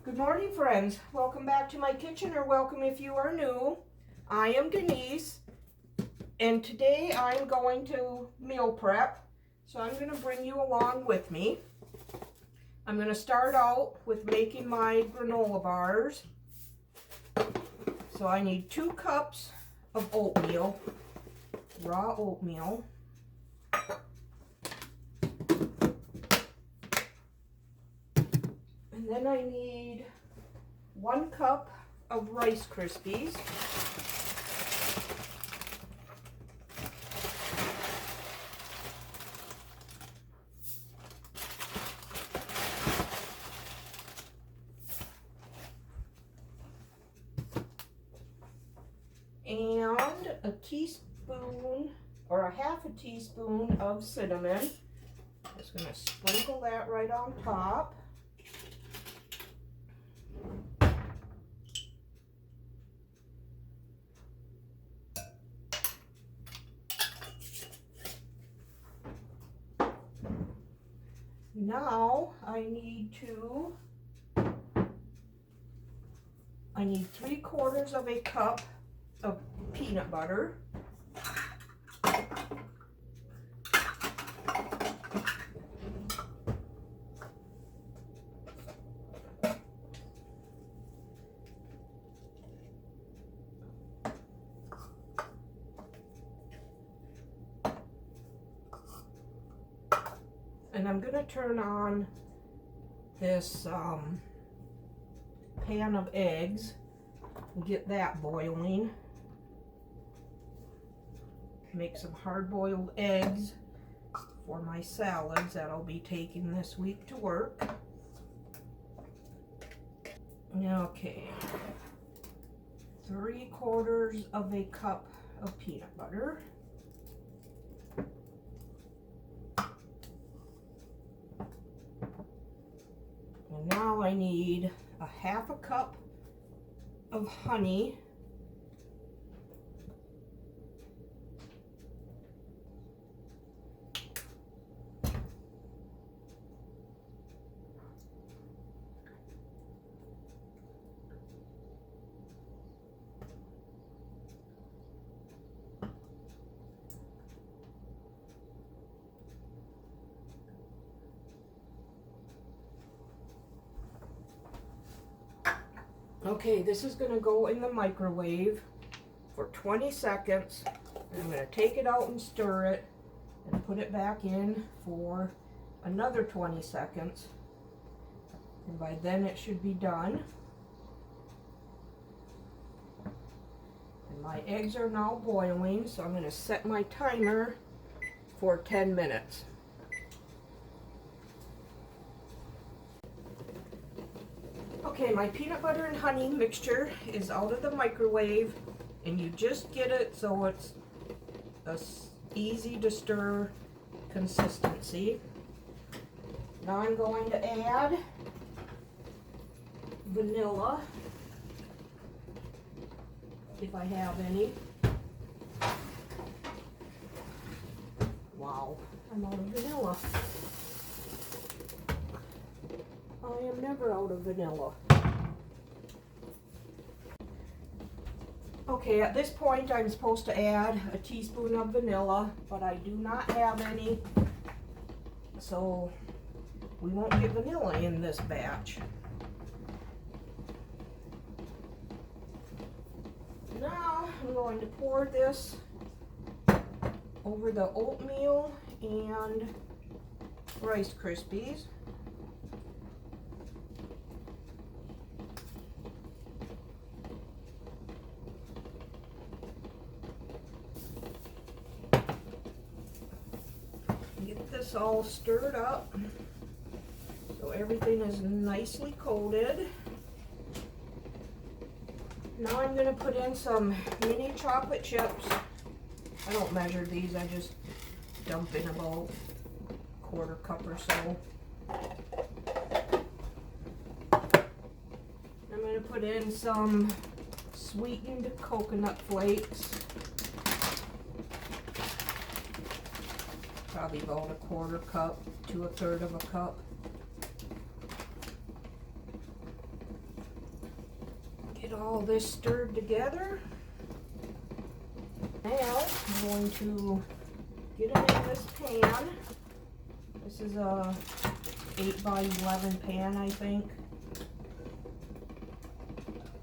Good morning, friends. Welcome back to my kitchen, or welcome if you are new. I am Denise, and today I'm going to meal prep, so I'm going to bring you along with me. I'm going to start out with making my granola bars. So I need 2 cups of oatmeal, raw oatmeal. And then I need 1 cup of Rice Krispies. And a teaspoon or a half a teaspoon of cinnamon. Just going to sprinkle that right on top. Now I need 3/4 of a cup of peanut butter. And I'm going to turn on this pan of eggs and get that boiling. Make some hard-boiled eggs for my salads that I'll be taking this week to work. Okay, 3/4 of a cup of peanut butter. And now I need a half a cup of honey. Okay, this is going to go in the microwave for 20 seconds. And I'm going to take it out and stir it and put it back in for another 20 seconds. And by then it should be done. And my eggs are now boiling, so I'm going to set my timer for 10 minutes. Okay, my peanut butter and honey mixture is out of the microwave, and you just get it so it's a easy to stir consistency. Now I'm going to add vanilla, if I have any. Wow, I'm out of vanilla. I am never out of vanilla. Okay, at this point I'm supposed to add a teaspoon of vanilla, but I do not have any, so we won't get vanilla in this batch. Now I'm going to pour this over the oatmeal and Rice Krispies. Get this all stirred up so everything is nicely coated. Now I'm going to put in some mini chocolate chips. I don't measure these, I just dump in about a 1/4 cup or so. I'm going to put in some sweetened coconut flakes. Probably about a 1/4 cup to 1/3 of a cup. Get all this stirred together. Now I'm going to get them in this pan. This is a 8 by 11 pan, I think.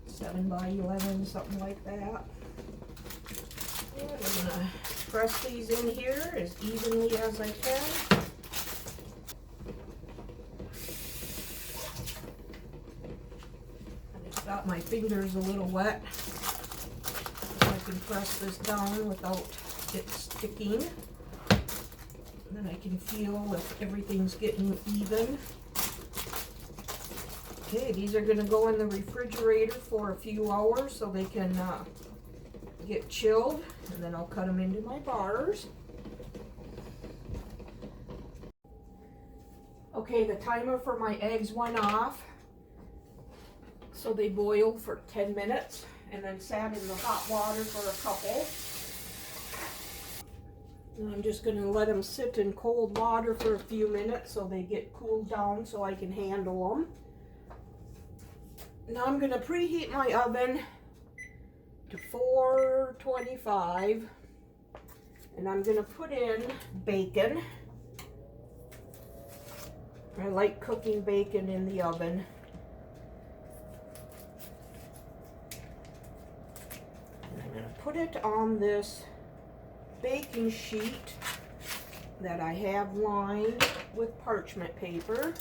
7 by 11, something like that. And I'm gonna press these in here as evenly as I can. I just got my fingers a little wet, so I can press this down without it sticking. And then I can feel if everything's getting even. Okay, these are going to go in the refrigerator for a few hours so they can get chilled, and then I'll cut them into my bars. Okay, the timer for my eggs went off, so they boiled for 10 minutes and then sat in the hot water for a couple. And I'm just going to let them sit in cold water for a few minutes so they get cooled down so I can handle them. Now I'm going to preheat my oven to 425, and I'm going to put in bacon. I like cooking bacon in the oven. And I'm going to put it on this baking sheet that I have lined with parchment paper.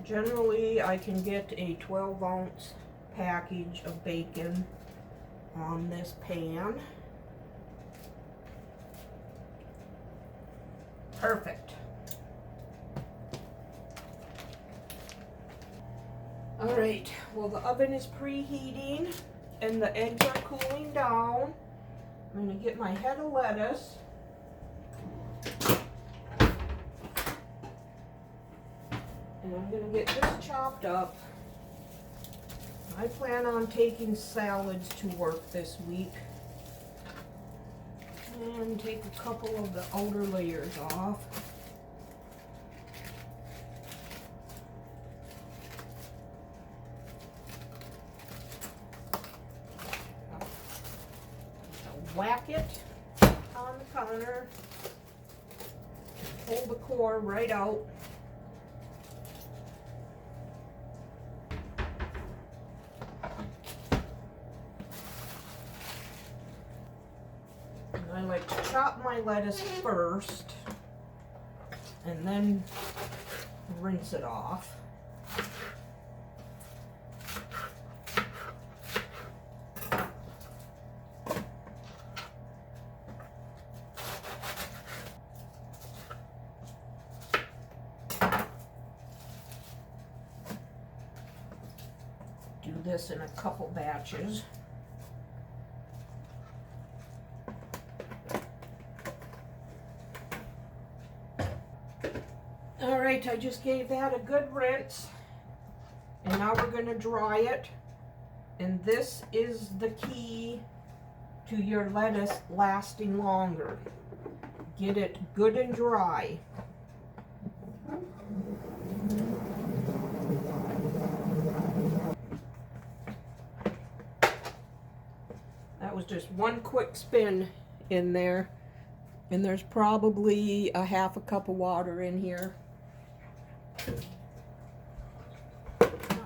Generally, I can get a 12-ounce package of bacon on this pan. Perfect. All right, well, the oven is preheating and the eggs are cooling down. I'm going to get my head of lettuce. And I'm going to get this chopped up. I plan on taking salads to work this week. And take a couple of the outer layers off. Whack it on the counter. Pull the core right out. I like to chop my lettuce first and then rinse it off. Do this in a couple batches. Alright, I just gave that a good rinse, and now we're going to dry it, and this is the key to your lettuce lasting longer. Get it good and dry. That was just one quick spin in there, and there's probably a half a cup of water in here.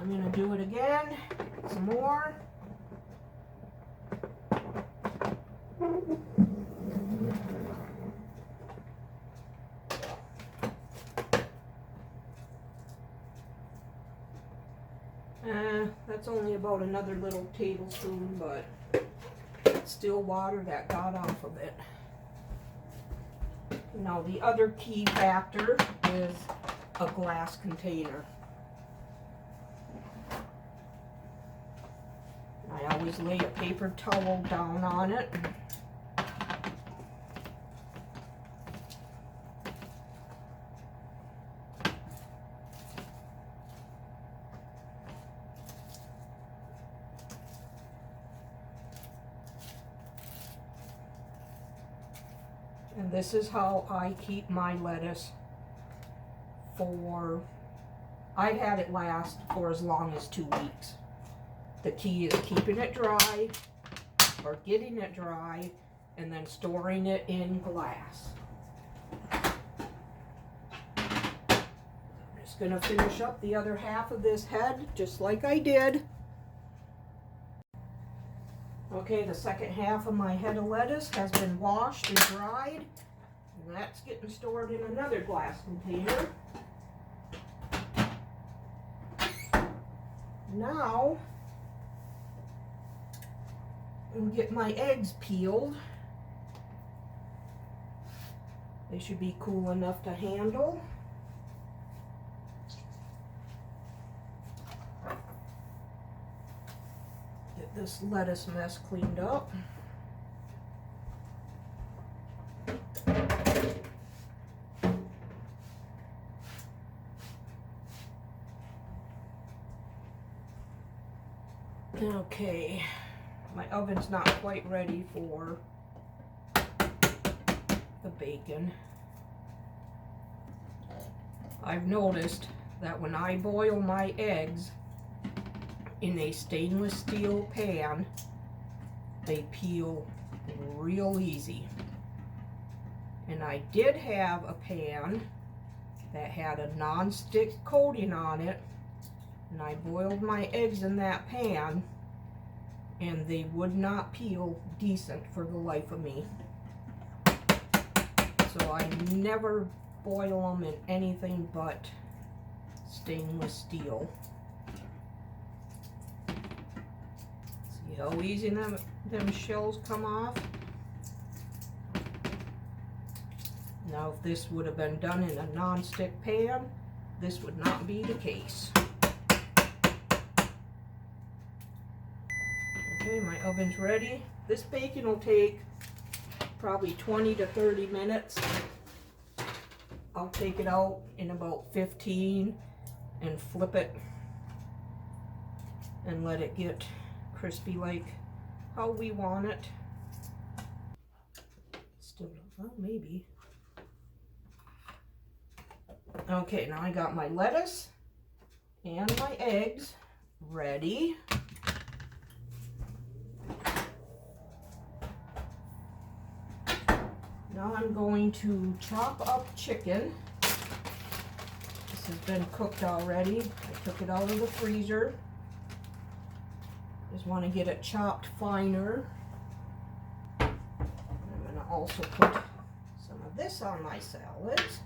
I'm going to do it again, some more. That's only about another little tablespoon, but it's still water that got off of it. Now the other key factor is a glass container. I always lay a paper towel down on it. And this is how I keep my lettuce I've had it last for as long as 2 weeks. The key is keeping it dry, or getting it dry, and then storing it in glass. I'm just gonna finish up the other half of this head, just like I did. Okay, the second half of my head of lettuce has been washed and dried, and that's getting stored in another glass container. Now, I'm gonna get my eggs peeled. They should be cool enough to handle. Get this lettuce mess cleaned up. Okay, my oven's not quite ready for the bacon. I've noticed that when I boil my eggs in a stainless steel pan, they peel real easy. And I did have a pan that had a non-stick coating on it, and I boiled my eggs in that pan, and they would not peel decent for the life of me. So I never boil them in anything but stainless steel. See how easy them shells come off? Now if this would have been done in a non-stick pan, this would not be the case. Okay, my oven's ready. This bacon will take probably 20 to 30 minutes. I'll take it out in about 15 and flip it and let it get crispy like how we want it. Still, well, maybe. Okay, now I got my lettuce and my eggs ready. Now I'm going to chop up chicken. This has been cooked already. I took it out of the freezer. Just want to get it chopped finer. I'm going to also put some of this on my salads.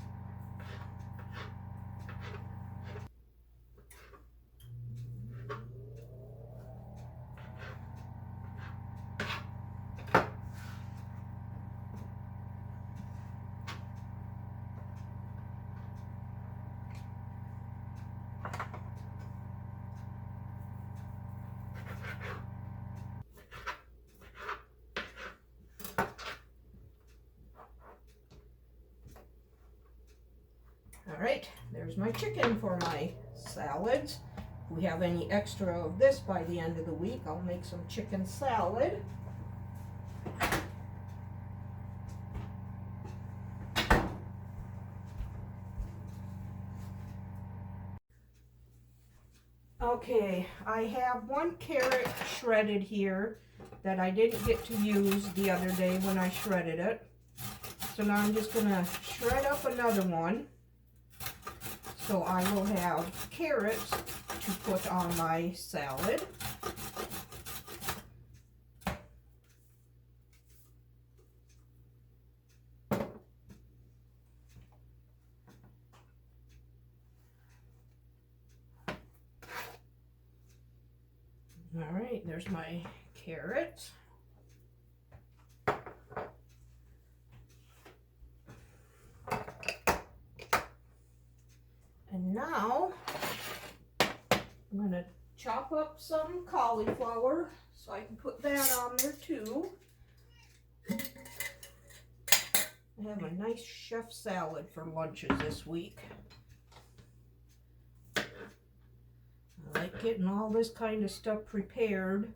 All right, there's my chicken for my salads. If we have any extra of this by the end of the week, I'll make some chicken salad. Okay, I have 1 carrot shredded here that I didn't get to use the other day when I shredded it. So now I'm just gonna shred up another one. So I will have carrots to put on my salad. All right, there's my carrots. And now I'm going to chop up some cauliflower so I can put that on there too. I have a nice chef salad for lunches this week. I like getting all this kind of stuff prepared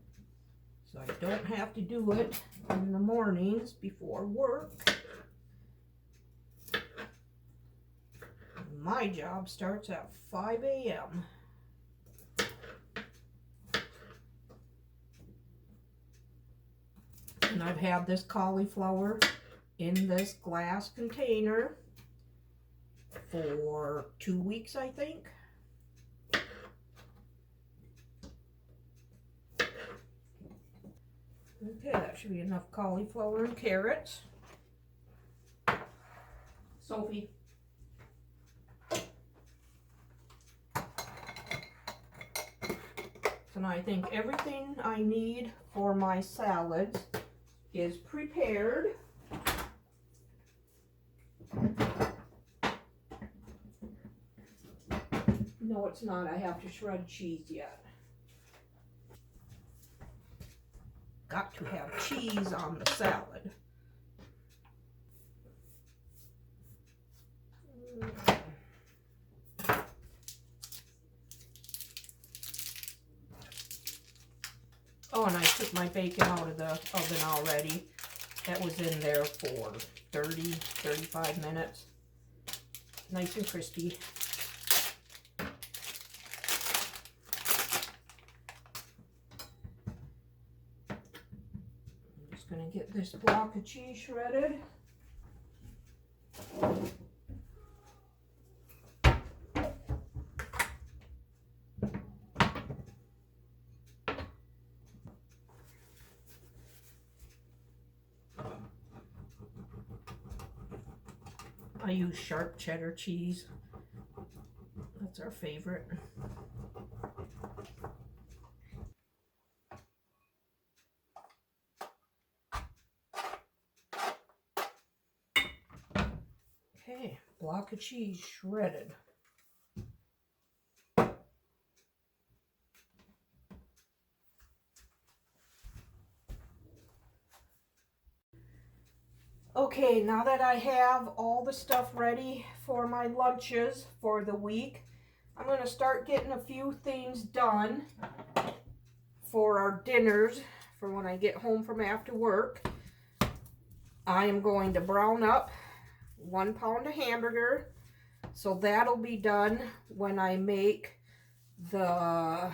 so I don't have to do it in the mornings before work. My job starts at 5 a.m. And I've had this cauliflower in this glass container for 2 weeks, I think. Okay, that should be enough cauliflower and carrots. Sophie. And I think everything I need for my salads is prepared. No, it's not. I have to shred cheese yet. Got to have cheese on the salad. Oh, and I took my bacon out of the oven already. That was in there for 35 minutes. Nice and crispy. I'm just going to get this block of cheese shredded. I use sharp cheddar cheese. That's our favorite. Okay, block of cheese shredded. Okay, now that I have all the stuff ready for my lunches for the week, I'm going to start getting a few things done for our dinners for when I get home from after work. I am going to brown up 1 pound of hamburger, so that'll be done when I make the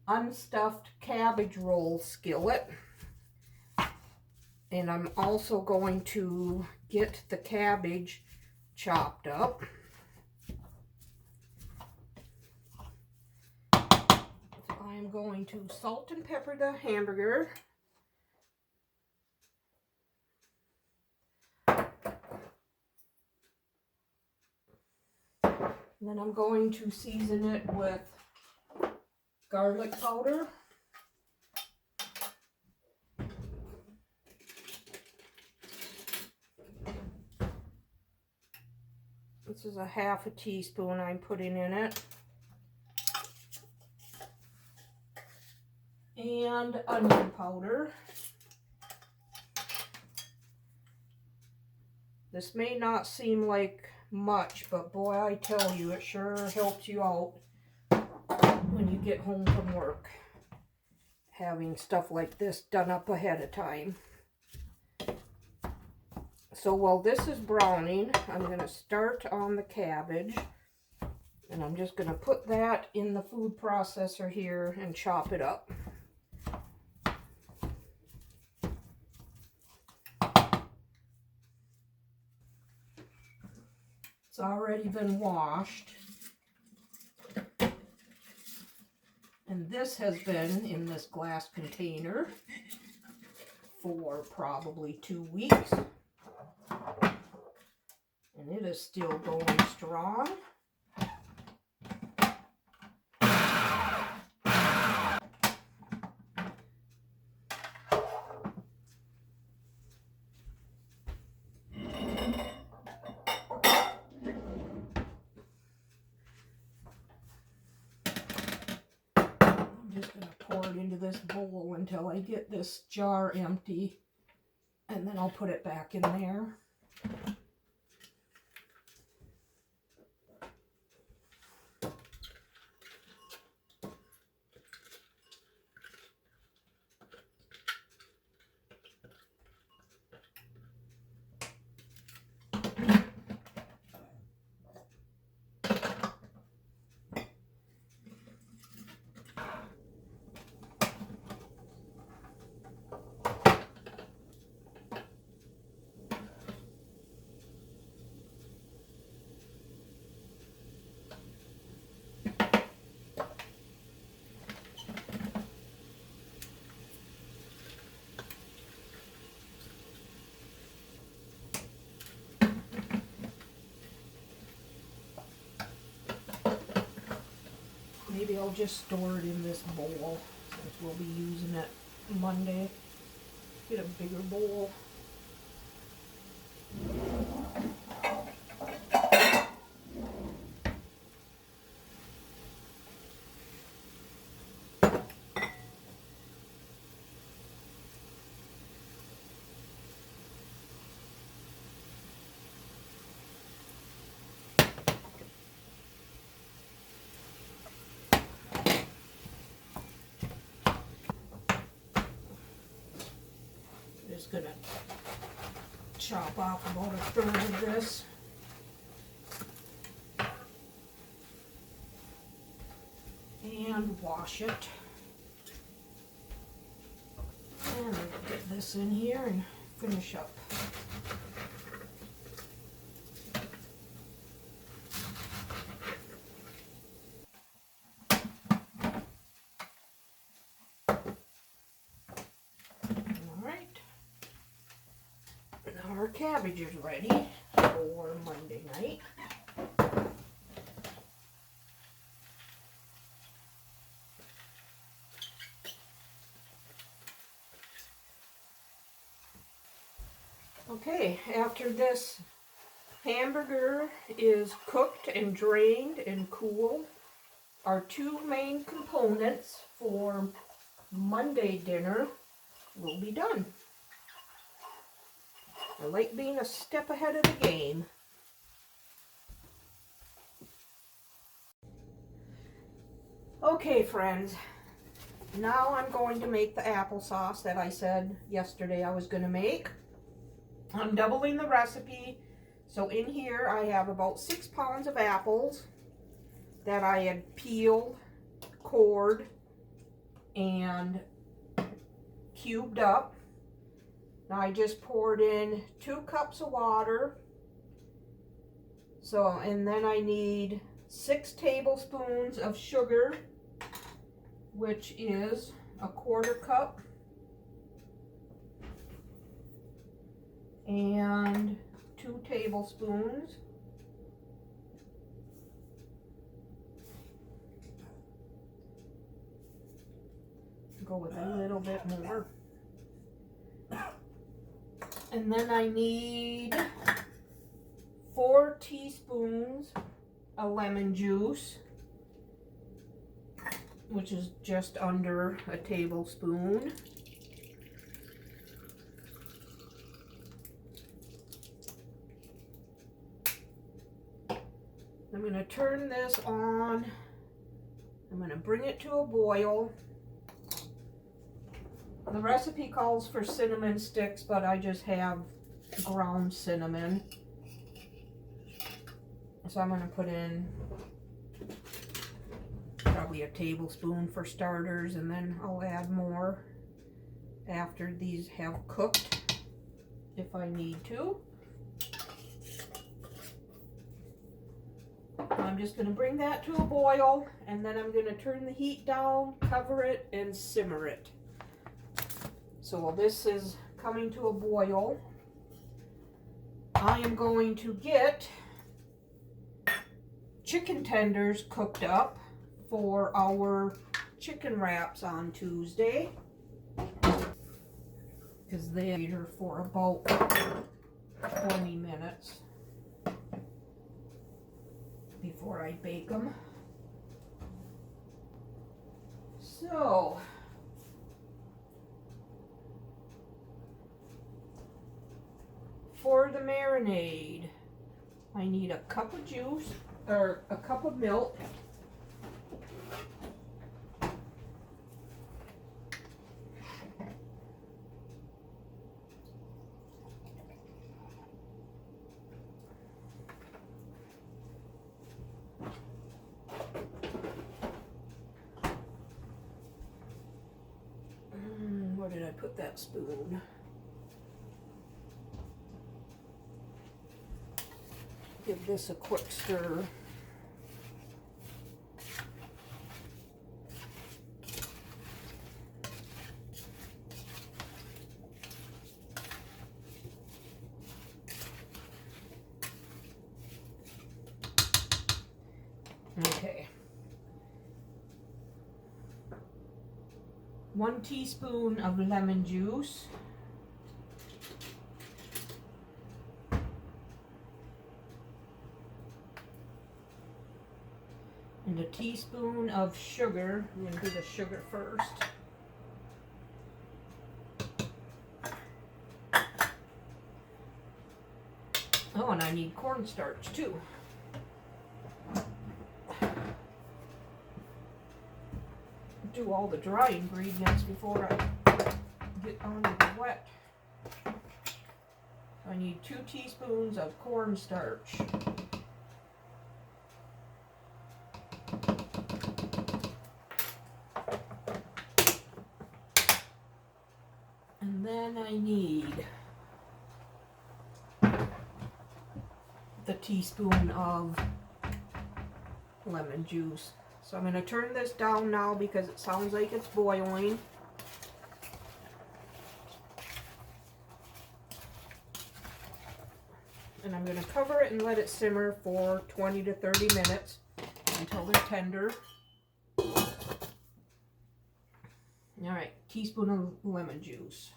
unstuffed cabbage roll skillet. And I'm also going to get the cabbage chopped up. So I am going to salt and pepper the hamburger. And then I'm going to season it with garlic powder. This is a ½ teaspoon I'm putting in it. And onion powder. This may not seem like much, but boy, I tell you, it sure helps you out when you get home from work, having stuff like this done up ahead of time. So while this is browning, I'm going to start on the cabbage, and I'm just going to put that in the food processor here and chop it up. It's already been washed, and this has been in this glass container for probably 2 weeks. And it is still going strong. I'm just going to pour it into this bowl until I get this jar empty, and then I'll put it back in there. maybe I'll just store it in this bowl since we'll be using it Monday. Get a bigger bowl. Just gonna chop off about a third of this. And wash it. And we'll get this in here and finish up. Our cabbage is ready for Monday night. Okay, after this hamburger is cooked and drained and cooled, our two main components for Monday dinner will be done. I like being a step ahead of the game. Okay, friends, now I'm going to make the applesauce that I said yesterday I was going to make. I'm doubling the recipe, so in here I have about 6 pounds of apples that I had peeled, cored, and cubed up. Now I just poured in 2 cups of water. So, and then I need 6 tablespoons of sugar, which is a 1/4 cup. And 2 tablespoons. Go with a little bit more. And then I need 4 teaspoons of lemon juice, which is just under a tablespoon. I'm going to turn this on. I'm going to bring it to a boil. The recipe calls for cinnamon sticks, but I just have ground cinnamon. So I'm going to put in probably a tablespoon for starters, and then I'll add more after these have cooked if I need to. I'm just going to bring that to a boil, and then I'm going to turn the heat down, cover it, and simmer it. So while this is coming to a boil, I am going to get chicken tenders cooked up for our chicken wraps on Tuesday, because they're here for about 20 minutes before I bake them. So for the marinade, I need a cup of juice, or a cup of milk, where did I put that spoon? Give this a quick stir. Okay. 1 teaspoon of lemon juice, and a teaspoon of sugar. I'm going to do the sugar first. Oh, and I need cornstarch too. Do all the dry ingredients before I get on to the wet. I need 2 teaspoons of cornstarch. And then I need the teaspoon of lemon juice. So I'm going to turn this down now because it sounds like it's boiling. And I'm going to cover it and let it simmer for 20 to 30 minutes until they're tender. Alright, teaspoon of lemon juice.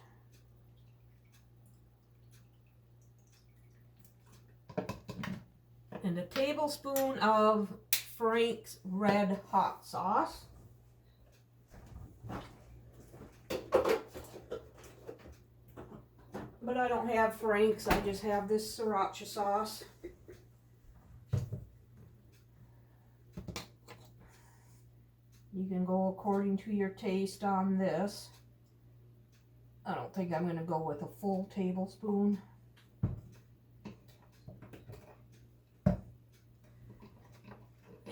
And a tablespoon of Frank's red hot sauce. But I don't have Frank's, I just have this sriracha sauce. You can go according to your taste on this. I don't think I'm going to go with a full tablespoon.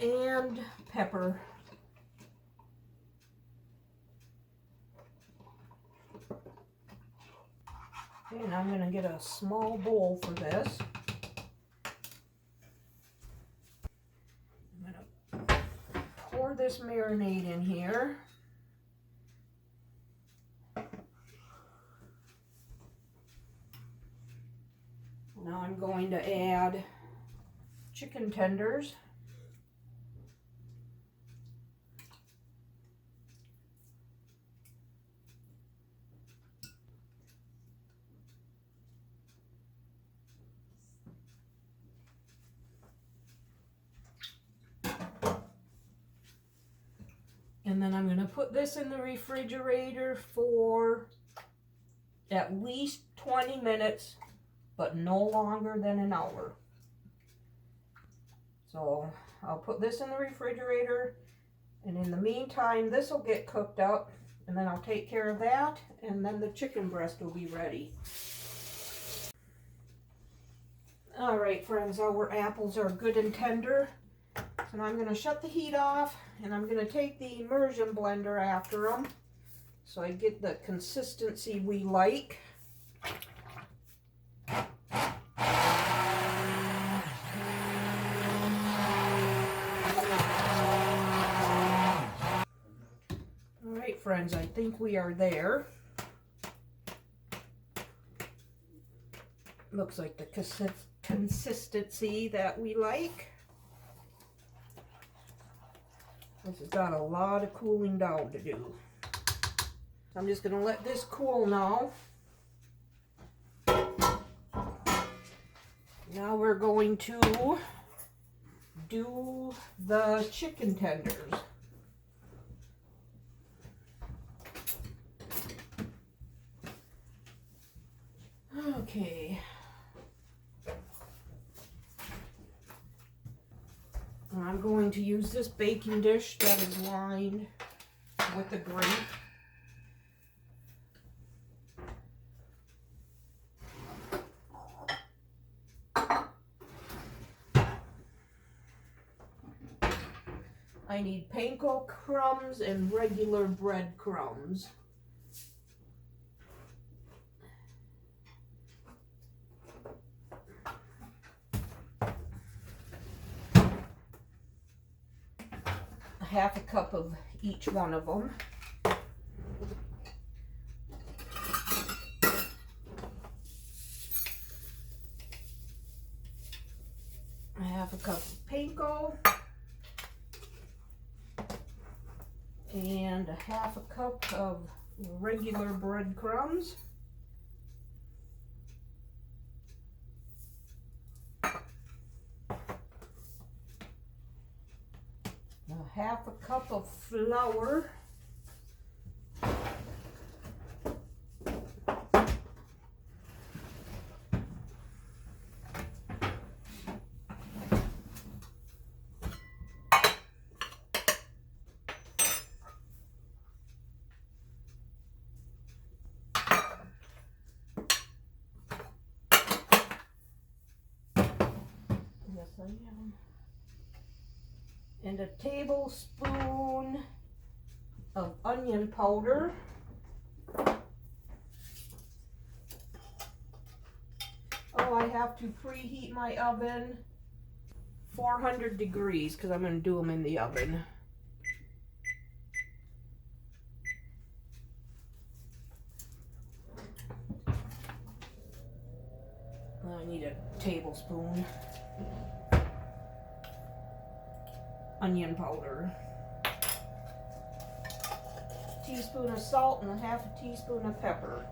And pepper. And I'm going to get a small bowl for this. I'm going to pour this marinade in here. Now I'm going to add chicken tenders. And then I'm going to put this in the refrigerator for at least 20 minutes, but no longer than an hour. So I'll put this in the refrigerator, and in the meantime, this will get cooked up, and then I'll take care of that, and then the chicken breast will be ready. All right, friends, our apples are good and tender. So now I'm going to shut the heat off, and I'm going to take the immersion blender after them so I get the consistency we like. All right, friends, I think we are there. Looks like the consistency that we like. This has got a lot of cooling down to do. I'm just going to let this cool now. Now we're going to do the chicken tenders. Okay. I'm going to use this baking dish that is lined with the grate. I need panko crumbs and regular bread crumbs. Half a cup of each one of them. Half a cup of panko. And a half a cup of regular breadcrumbs. A half a cup of flour. Yes, I am. And a tablespoon of onion powder. Oh, I have to preheat my oven 400 degrees because I'm going to do them in the oven. I need a tablespoon onion powder, a teaspoon of salt, and a half a teaspoon of pepper.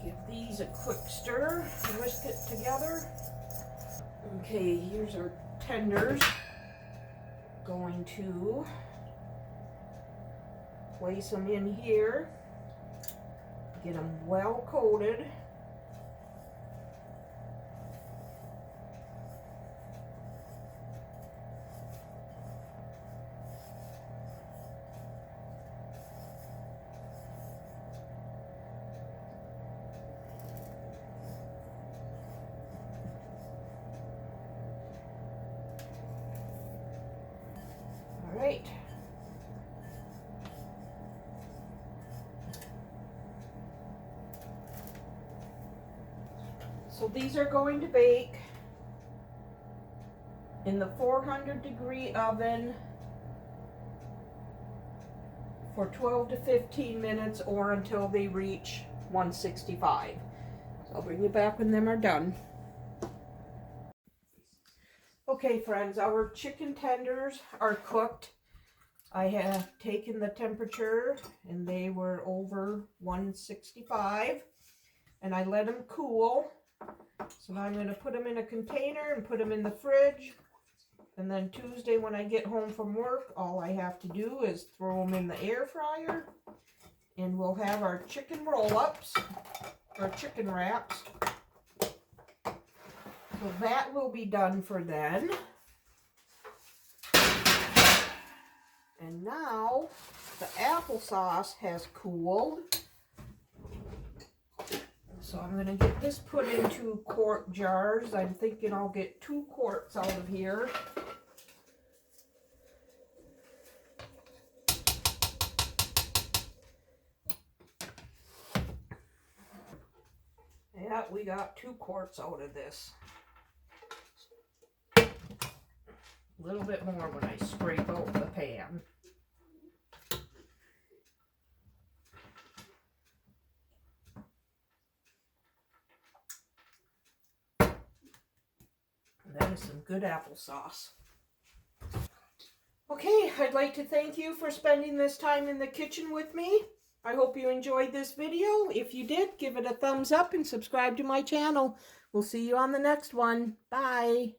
Give these a quick stir, whisk it together. Okay, here's our tenders. Going to place them in here, get them well coated. All right. So these are going to bake in the 400 degree oven for 12 to 15 minutes or until they reach 165. So I'll bring you back when them are done. Okay friends, our chicken tenders are cooked. I have taken the temperature and they were over 165 and I let them cool. So now I'm going to put them in a container and put them in the fridge. And then Tuesday when I get home from work, all I have to do is throw them in the air fryer. And we'll have our chicken roll-ups, or chicken wraps. So that will be done for then. And now the applesauce has cooled. So I'm going to get this put into quart jars. I'm thinking I'll get 2 quarts out of here. Yeah, we got 2 quarts out of this. A little bit more when I scrape out the pan. That is some good applesauce. Okay, I'd like to thank you for spending this time in the kitchen with me. I hope you enjoyed this video. If you did, give it a thumbs up and subscribe to my channel. We'll see you on the next one. Bye.